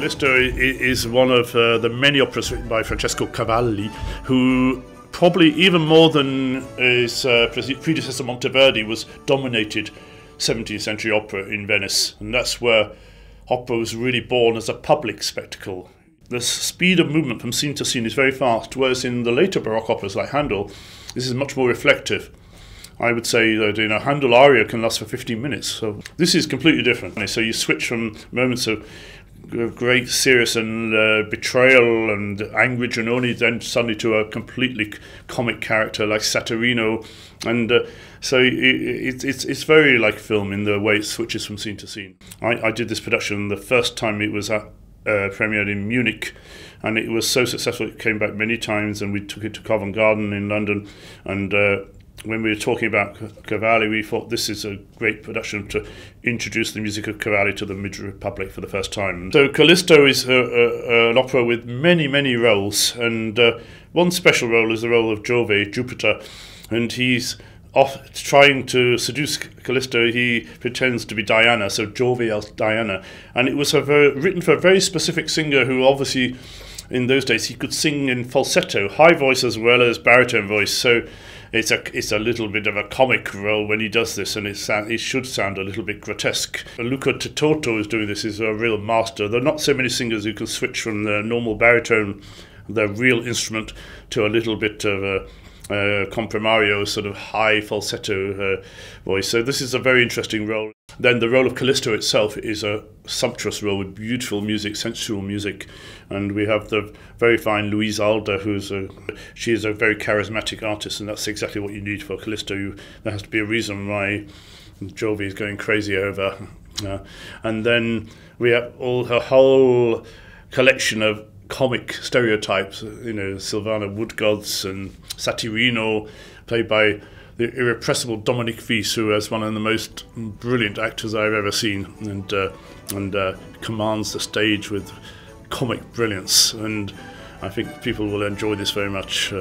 Calisto is one of the many operas written by Francesco Cavalli, who probably even more than his predecessor Monteverdi was dominated 17th century opera in Venice, and that's where opera was really born as a public spectacle. The speed of movement from scene to scene is very fast, whereas in the later Baroque operas like Handel, this is much more reflective. I would say that Handel aria can last for 15 minutes, so this is completely different. So you switch from moments of great serious and betrayal and anguish and only then suddenly to a completely comic character like Saturnino, and so it's very like film in the way it switches from scene to scene. I did this production the first time it was premiered in Munich, and it was so successful it came back many times, and we took it to Covent Garden in London, and when we were talking about Cavalli, we thought this is a great production to introduce the music of Cavalli to the mid-Republic for the first time. So Calisto is an opera with many, many roles, and one special role is the role of Jove, Jupiter, and he's off trying to seduce Calisto. He pretends to be Diana, so Jove as Diana, and it was written for a very specific singer who obviously, in those days, he could sing in falsetto, high voice as well as baritone voice, so it's a little bit of a comic role when he does this, and it should sound a little bit grotesque. Luca Totto is doing this, is a real master. There are not so many singers who can switch from the normal baritone, the real instrument, to a little bit of a comprimario, sort of high falsetto voice. So this is a very interesting role. Then the role of Calisto itself is a sumptuous role with beautiful music, sensual music, and we have the very fine Louise Adler, she is a very charismatic artist, and that's exactly what you need for Calisto. There has to be a reason why Jove is going crazy over. And then we have her whole collection of comic stereotypes, Silvana Woodgods and Saturnino, played by the irrepressible Dominic Fils, who is one of the most brilliant actors I've ever seen, and commands the stage with comic brilliance, and I think people will enjoy this very much.